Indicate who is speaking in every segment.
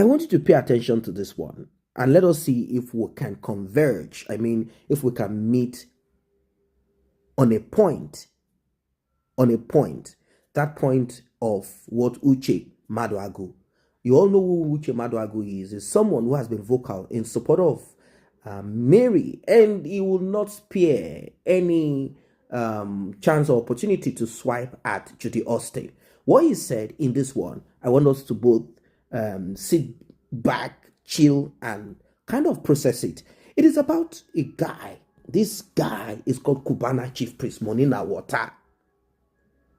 Speaker 1: I want you to pay attention to this one and let us see if we can converge. I mean, if we can meet on a point, that point of what Uche Maduagu. You all know who Uche Maduagu is. Is someone who has been vocal in support of Mary, and he will not spare any chance or opportunity to swipe at Judy Austin. What he said in this one, I want us to both sit back, chill, and kind of process it. It is about a guy. This guy is called Cubana Chief Priest Monina Water.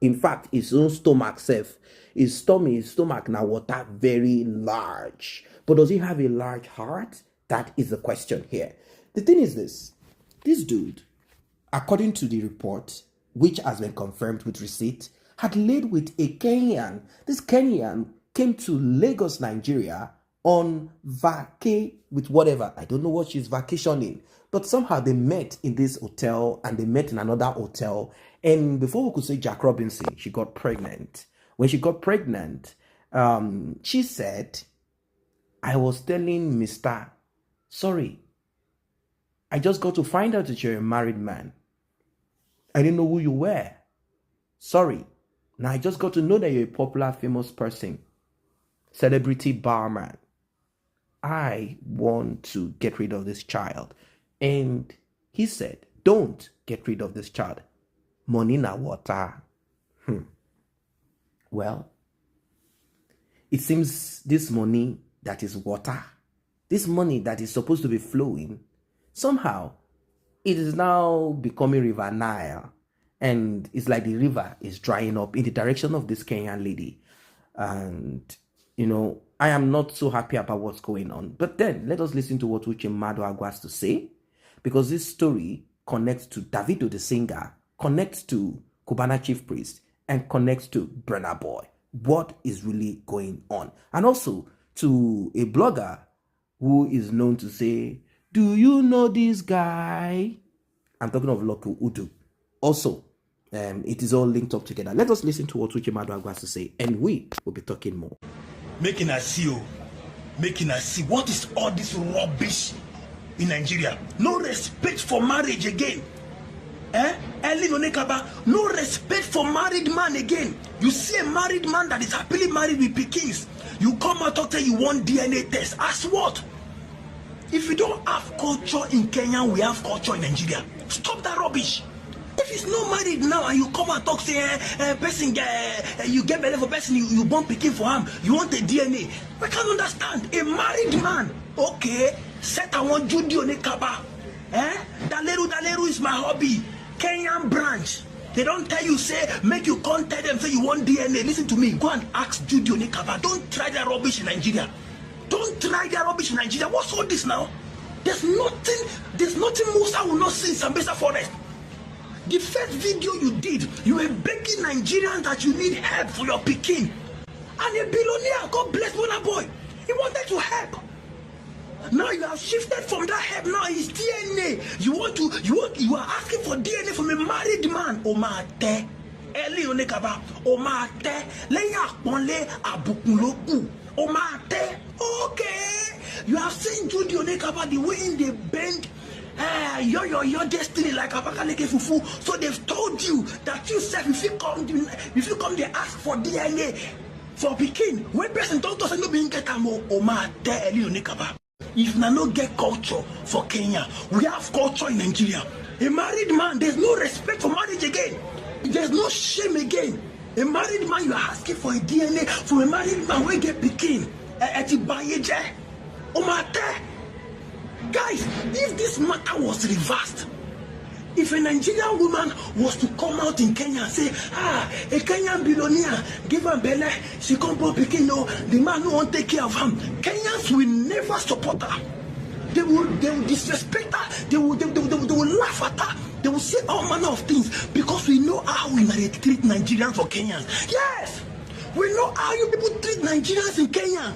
Speaker 1: In fact, his own stomach self, his stomach now water very large. But does he have a large heart? That is the question here. The thing is this dude, according to the report, which has been confirmed with receipt, had laid with a Kenyan. This Kenyan came to Lagos, Nigeria on vacay with whatever. I don't know what she's vacationing. But somehow they met in this hotel and they met in another hotel. And before we could say Jack Robinson, she got pregnant. When she got pregnant, she said, I was telling Mr. Sorry, I just got to find out that you're a married man. I didn't know who you were. Sorry. Now I just got to know that you're a popular, famous person. Celebrity barman. I want to get rid of this child. And he said, don't get rid of this child. Money na water. Well, it seems this money that is water, this money that is supposed to be flowing, somehow it is now becoming River Nile. And it's like the river is drying up in the direction of this Kenyan lady. And, you know, I am not so happy about what's going on. But then let us listen to what Uche Maduagu has to say. Because this story connects to Davido the singer, connects to Cubana Chief Priest, and connects to Burna Boy. What is really going on? And also to a blogger who is known to say, do you know this guy? I'm talking of Loco Udu. Also, it is all linked up together. Let us listen to what Uche Maduagu has to say, and we will be talking more.
Speaker 2: Making us see, what is all this rubbish in Nigeria? No respect for marriage again. No respect for married man again. You see a married man that is happily married with pikins. You come out and say you want DNA test. As what? If you don't have culture in Kenya, we have culture in Nigeria. Stop that rubbish. If he's not married now and you come and talk, say, person, you get belly for person, you born picking for him, you want a DNA. I can't understand. A married man, okay, set I want Judy Onekaba. Daleru is my hobby. Kenyan branch. They don't tell you, say, make you contact them, say you want DNA. Listen to me, go and ask Judy Onekaba. Don't try that rubbish in Nigeria. Don't try that rubbish in Nigeria. What's all this now? There's nothing Musa will not see in Sambesa Forest. The first video you did, you were begging Nigerians that you need help for your Peking. And a billionaire, God bless Burna Boy, he wanted to help. Now you have shifted from that help. Now it's DNA. You are asking for DNA from a married man. Omate, Eli Onekaba, Omate, Leya Ponle Abukuloku, Omate. Okay, you have seen Judy Onekaba the way in the bend. Your destiny like Abakaleke Fufu. So they've told you that you said if you come they ask for DNA for Peking. When person don't say no being get amo Oma te Eli Onekaba. If na no get culture for Kenya, we have culture in Nigeria. A married man, there's no respect for marriage again. There's no shame again. A married man, you are asking for a DNA from a married man who get Peking. Etibayeje Omate. Guys, if this matter was reversed, if a Nigerian woman was to come out in Kenya and say, a Kenyan billionaire, give her belly, she come for Peking, no, the man who won't take care of him, Kenyans will never support her. They will disrespect her, they will laugh at her, they will say all manner of things because we know how we treat Nigerians for Kenyans. Yes, we know how you people treat Nigerians in Kenya.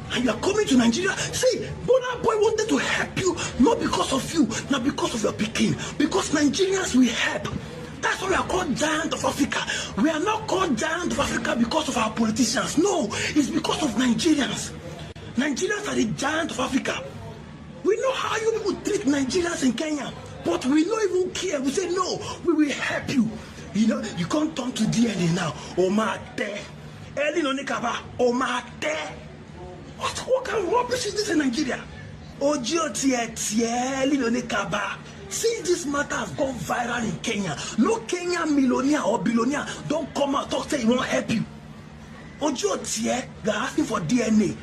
Speaker 2: And you are coming to Nigeria. See, Burna Boy wanted to help you, not because of you, not because of your Peking. Because Nigerians will help. That's why we are called giant of Africa. We are not called giant of Africa because of our politicians. No, it's because of Nigerians. Nigerians are the giant of Africa. We know how you people treat Nigerians in Kenya, but we don't even care. We say no, we will help you. You know, you can't turn to DNA now. Omate. Eli no nikaba. Omate. What kind of rubbish is this in Nigeria? Ojo tie Eli no nikaba. See, this matter has gone viral in Kenya. No Kenyan millionaire or billionaire don't come out talk say he won't help you. Ojo tie, they're asking for DNA.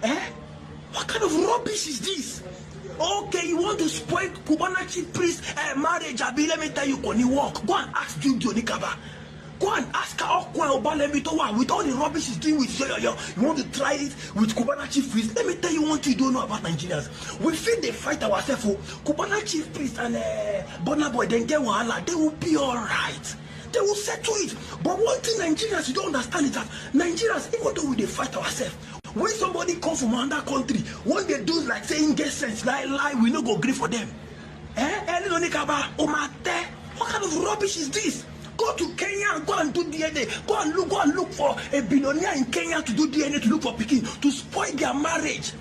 Speaker 2: Eh? What kind of rubbish is this? Okay, you want to spoil Cubana chief priest marriage? Abi, let me tell you, can you walk? Go and ask Jude Nikaba. Go and ask her with all the rubbish he's doing with you. You want to try it with Cubana chief priest? Let me tell you one thing you don't know about Nigerians. We feel they fight ourselves. Cubana chief priest and Burna Boy, then get wahala. They will be all right. They will settle it. But one thing Nigerians you don't understand is that Nigerians, even though we fight ourselves, when somebody comes from another country, what they do is like saying get sense, lie, we no go agree for them. What kind of rubbish is this? Go to Kenya and go and do DNA. Go and look for a billionaire in Kenya to do DNA, to look for Peking, to spoil their marriage.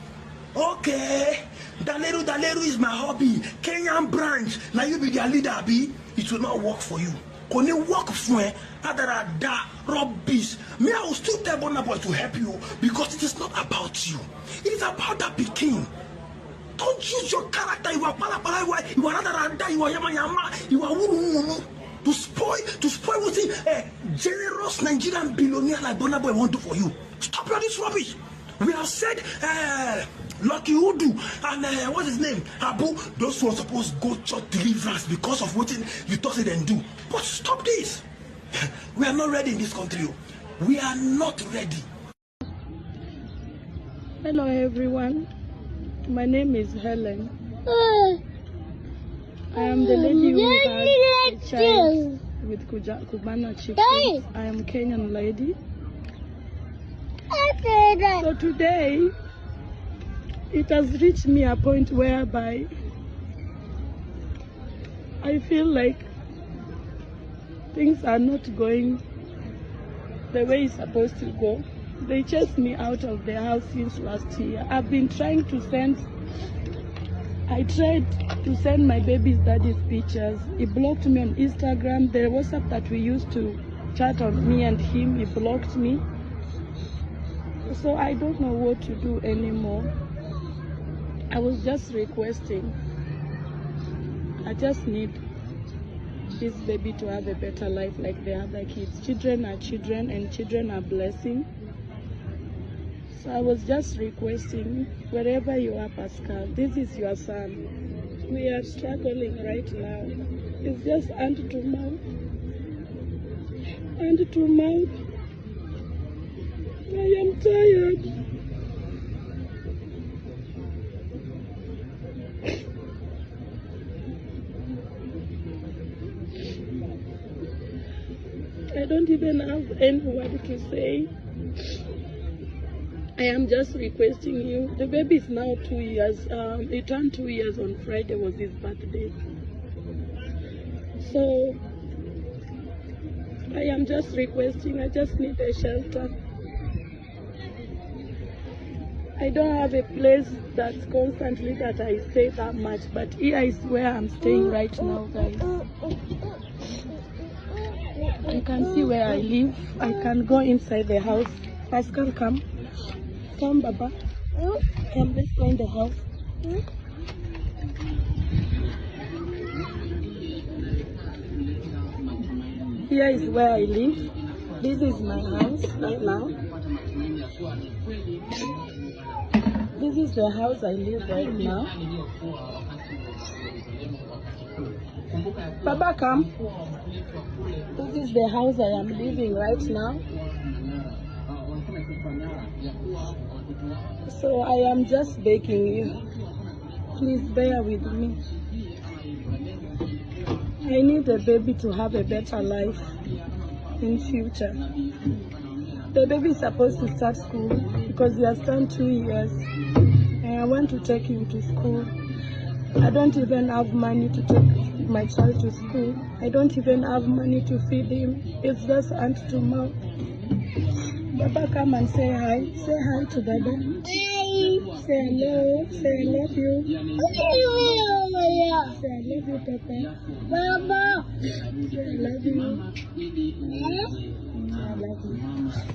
Speaker 2: Okay, Daleru is my hobby. Kenyan branch. Now you be their leader, B. It will not work for you. Can you work for me? Rubbish. Me, I will still tell Burna Boy to help you because it is not about you. It is about that Peking. Don't use your character. You are palapala. You are rada. You are yama. You are wuru to spoil what a generous Nigerian billionaire like Burna Boy want to do for you. Stop all this rubbish. We have said Lucky Udu and what's his name? Abu, those who are supposed to go church deliverance because of what you thought they didn't do. But stop this. We are not ready in this country. We are not ready.
Speaker 3: Hello everyone. My name is Helen. I am the lady who has a child with Cubana chief. I am Kenyan lady. So today, it has reached me a point whereby I feel like things are not going the way it's supposed to go. They chased me out of the house since last year. I've been trying to I tried to send my baby's daddy's pictures. He blocked me on Instagram. The WhatsApp that we used to chat on, me and him, he blocked me. So I don't know what to do anymore. I was just requesting. I just need this baby to have a better life like the other kids. Children are children and children are blessing. So I was just requesting, wherever you are, Pascal, this is your son. We are struggling right now. It's just hand to mouth. Hand to mouth. I am tired. I don't even have any word to say. I am just requesting you. The baby is now 2 years. He turned 2 years on Friday, was his birthday. So I am just requesting. I just need a shelter. I don't have a place that's constantly that I stay that much, but here is where I'm staying right now, guys. You can see where I live. I can go inside the house. Pascal, come. Come, Baba. Come, let's go in the house. Here is where I live. This is my house right now. This is the house I live right now. Baba, come. This is the house I am living right now. So I am just begging you, please bear with me. I need a baby to have a better life in future. The baby is supposed to start school because he has turned 2 years and I want to take him to school. I don't even have money to take my child to school. I don't even have money to feed him. It's just hand to mouth. Baba, come and say hi. Say hi to Dada. Say hello. Say I love you. Say I love you, Papa. Mama. Say I love you. Say I love you.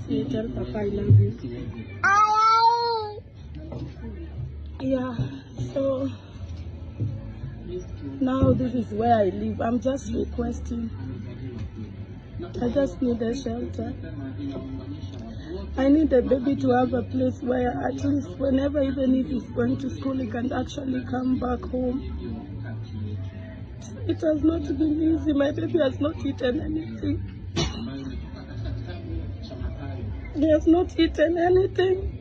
Speaker 3: Say tell Papa I love you. Yeah. So now this is where I live. I'm just requesting. I just need a shelter. I need the baby to have a place where at least whenever, even if he's going to school, he can actually come back home. It has not been easy. My baby has not eaten anything. He has not eaten anything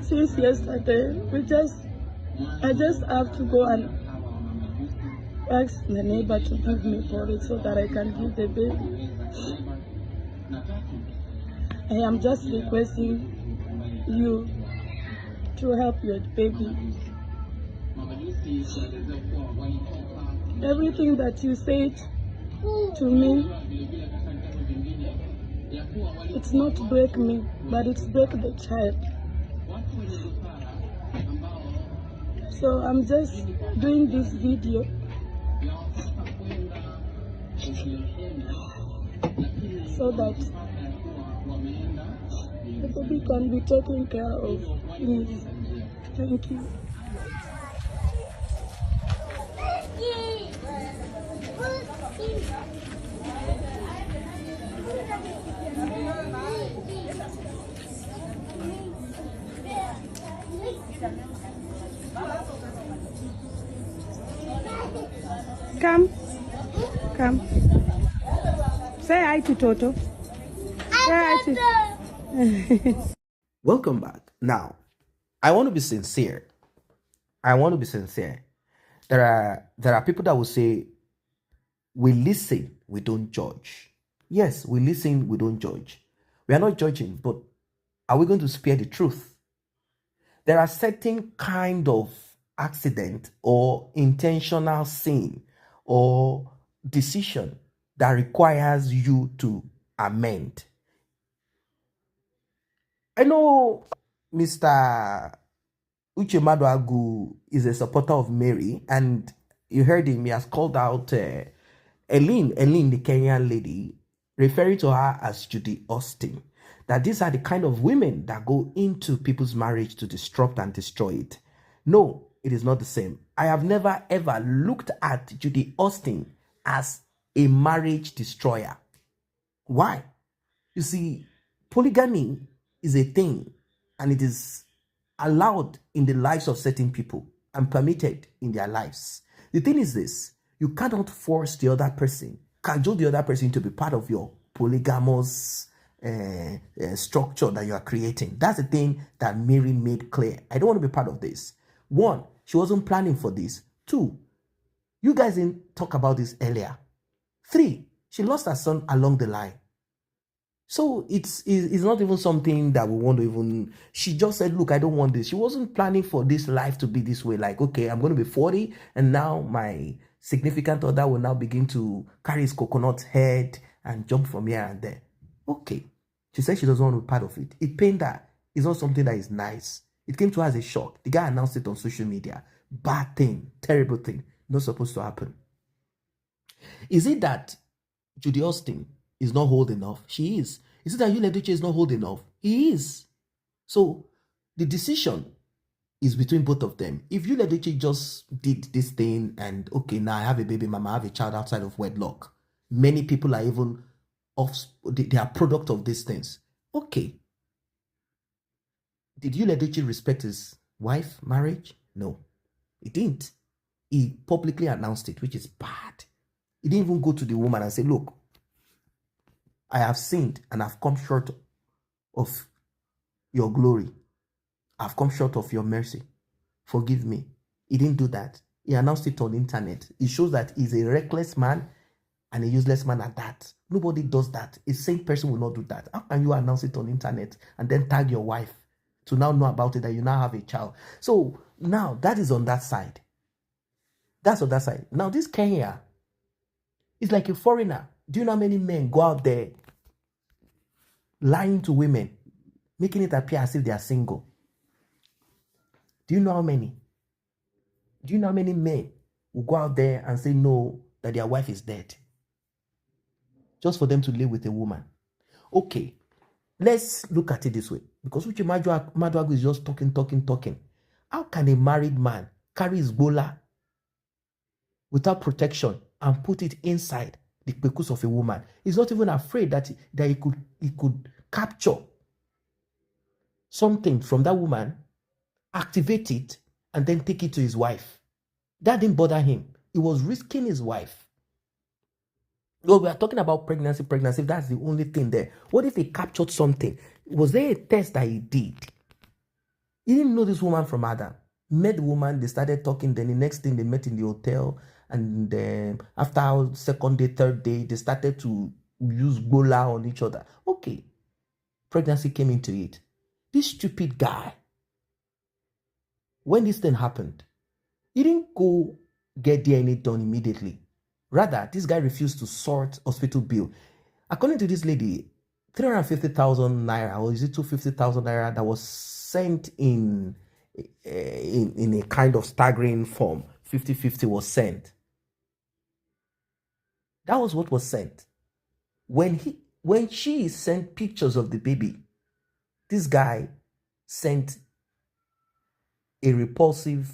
Speaker 3: since yesterday. I just have to go and ask the neighbor to give me porridge so that I can give the baby. I am just requesting you to help your baby. Everything that you said to me, it's not break me, but it's break the child. So I'm just doing this video so that the baby can be taken care of. Please. Thank you. Come. Come. Say hi to Toto. Say hi to...
Speaker 1: Welcome back. Now, I want to be sincere. There are people that will say, we listen, we don't judge. Yes, we listen, we don't judge. We are not judging, but are we going to spare the truth? There are certain kind of accident or intentional sin or decision that requires you to amend. I know Mr. Uche Maduagu is a supporter of Mary, and you heard him, he has called out Eileen, the Kenyan lady, referring to her as Judy Austin, that these are the kind of women that go into people's marriage to disrupt and destroy it. No, it is not the same. I have never ever looked at Judy Austin as a marriage destroyer. Why? You see, polygamy is a thing, and it is allowed in the lives of certain people and permitted in their lives. The thing is this: you cannot force the other person, cajole the other person to be part of your polygamous structure that you are creating. That's the thing that Mary made clear. I don't want to be part of this. One, she wasn't planning for this. Two, you guys didn't talk about this earlier. Three, she lost her son along the line. So it's not even something that we want to even... She just said, look, I don't want this. She wasn't planning for this life to be this way. Like, okay, I'm going to be 40 and now my significant other will now begin to carry his coconut head and jump from here and there. Okay. She said she doesn't want to be part of it. It pained her. It's not something that is nice. It came to her as a shock. The guy announced it on social media. Bad thing. Terrible thing. Not supposed to happen. Is it that Judy Austin is not old enough? She is. Is it that Yul Edochie is not old enough? He is. So the decision is between both of them. If Yul Edochie just did this thing and, okay, now I have a baby mama, I have a child outside of wedlock. Many people are even they are product of these things. Okay. Did Yul Edochie respect his wife marriage? No, he didn't. He publicly announced it, which is bad. He didn't even go to the woman and say, look, I have sinned and I've come short of your glory. I've come short of your mercy. Forgive me. He didn't do that. He announced it on the internet. It shows that he's a reckless man and a useless man at that. Nobody does that. A sane person will not do that. How can you announce it on the internet and then tag your wife to now know about it, that you now have a child? So now that is on that side. That's on that side. Now this Kenya is like a foreigner. Do you know how many men go out there lying to women, making it appear as if they are single. Do you know how many? Do you know how many men will go out there and say no, that their wife is dead? Just for them to live with a woman. Okay, let's look at it this way. Because Uche Maduagu is just talking. How can a married man carry his bola without protection and put it inside the pekus of a woman? He's not even afraid that he could capture something from that woman, activate it, and then take it to his wife. That didn't bother him. He was risking his wife. Well, we are talking about pregnancy. That's the only thing there. What if he captured something? Was there a test that he did? He didn't know this woman from Adam. Met the woman, they started talking. Then the next thing, they met in the hotel. And after second day, third day, they started to use bola on each other. Okay. Pregnancy came into it. This stupid guy, when this thing happened, he didn't go get DNA done immediately. Rather, this guy refused to sort hospital bill. According to this lady, 350,000 naira, or is it 250,000 naira, that was sent in a kind of staggering form. 50-50 was sent. That was what was sent. When she sent pictures of the baby, this guy sent a repulsive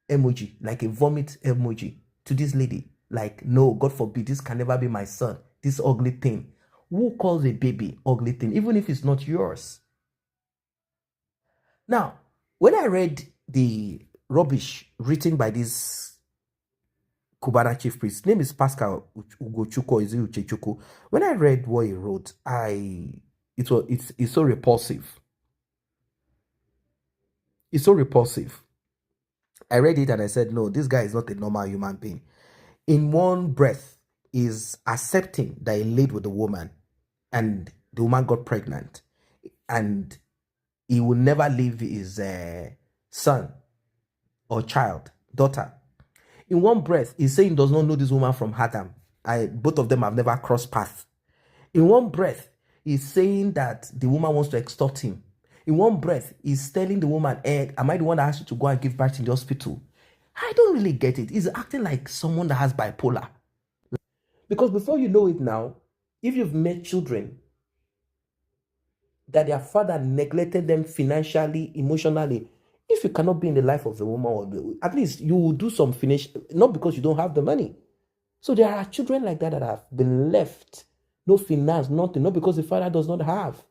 Speaker 1: emoji, like a vomit emoji, to this lady. Like, no, God forbid, this can never be my son. This ugly thing. Who calls a baby ugly thing, even if it's not yours? Now, when I read the rubbish written by this Cubana chief priest, his name is Pascal Ugochukwu, is it Uchechukwu? When I read what he wrote, it's so repulsive. It's so repulsive. I read it and I said, no, this guy is not a normal human being. In one breath, is accepting that he laid with the woman and the woman got pregnant, and he will never leave his son or daughter. In one breath, he's saying he does not know this woman from Adam. Both of them have never crossed paths. In one breath, he's saying that the woman wants to extort him. In one breath, he's telling the woman, am I the one that asked you to go and give birth in the hospital? I don't really get it. He's acting like someone that has bipolar. Because before you know it now, if you've met children that their father neglected them financially, emotionally, if you cannot be in the life of the woman, or at least you will do some finish, not because you don't have the money. So there are children like that have been left, no finance, nothing, not because the father does not have.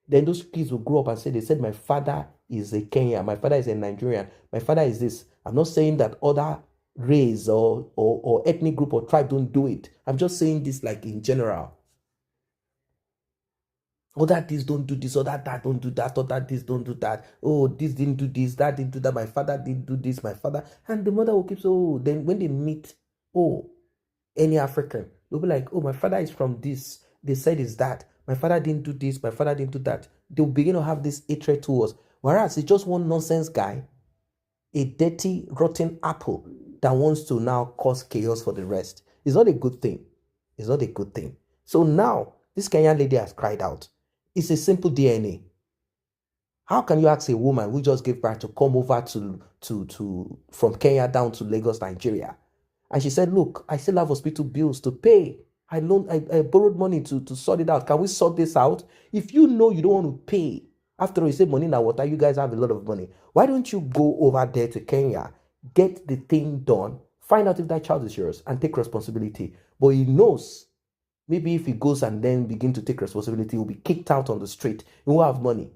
Speaker 1: Then those kids will grow up and say, they said, my father is a Kenyan, my father is a Nigerian, my father is this. I'm not saying that other race or ethnic group or tribe don't do it. I'm just saying this like in general. Oh, that this don't do this, or that don't do that, or that this don't do that. Oh, this didn't do this, that didn't do that. My father didn't do this, my father. And the mother will keep so, then when they meet, any African, they'll be like, oh, my father is from this. They said it's that. My father didn't do this, my father didn't do that. They'll begin to have this hatred towards. Whereas it's just one nonsense guy, a dirty, rotten apple that wants to now cause chaos for the rest. It's not a good thing. It's not a good thing. So now, this Kenyan lady has cried out. It's a simple DNA. How can you ask a woman who just gave birth to come over from Kenya down to Lagos, Nigeria? And she said, look, I still have hospital bills to pay. I borrowed money to sort it out. Can we sort this out? If you know you don't want to pay, after all, you say money now water, you guys have a lot of money. Why don't you go over there to Kenya, get the thing done, find out if that child is yours, and take responsibility? But he knows, maybe if he goes and then begin to take responsibility, he'll be kicked out on the street. He won't have money.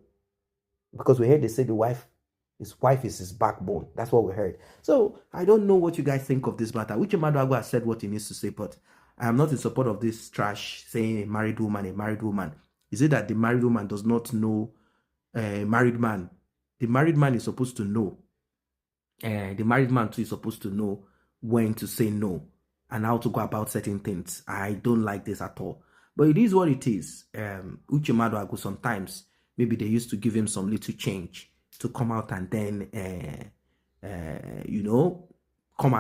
Speaker 1: Because we heard they say his wife is his backbone. That's what we heard. So I don't know what you guys think of this matter. Uche Maduagu has said what he needs to say, but I am not in support of this trash saying a married woman. Is it that the married woman does not know a married man? The married man is supposed to know. The married man too is supposed to know when to say no and how to go about certain things. I don't like this at all. But it is what it is. Uche Maduagu, sometimes maybe they used to give him some little change to come out and then, come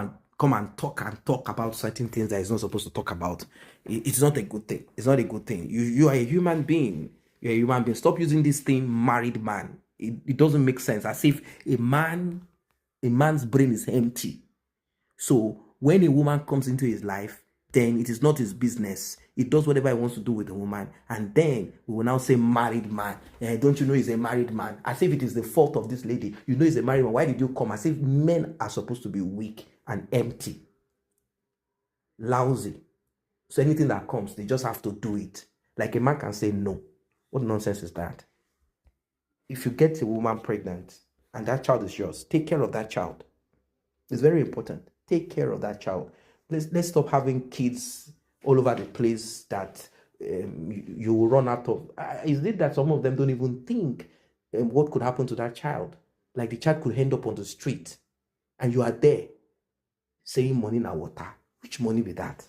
Speaker 1: and talk about certain things that he's not supposed to talk about. It's not a good thing. It's not a good thing. You are a human being. You're a human being. Stop using this thing, married man. It doesn't make sense. As if a man's brain is empty. So when a woman comes into his life, then it is not his business. He does whatever he wants to do with the woman. And then we will now say married man. Don't you know he's a married man? As if it is the fault of this lady. You know he's a married man. Why did you come? As if men are supposed to be weak and empty. Lousy. So anything that comes, they just have to do it. Like a man can say no. What nonsense is that? If you get a woman pregnant and that child is yours, take care of that child. It's very important. Take care of that child. Let's stop having kids all over the place that you will run out of. Is it that some of them don't even think what could happen to that child? Like the child could end up on the street and you are there saying money na water. Which money be that?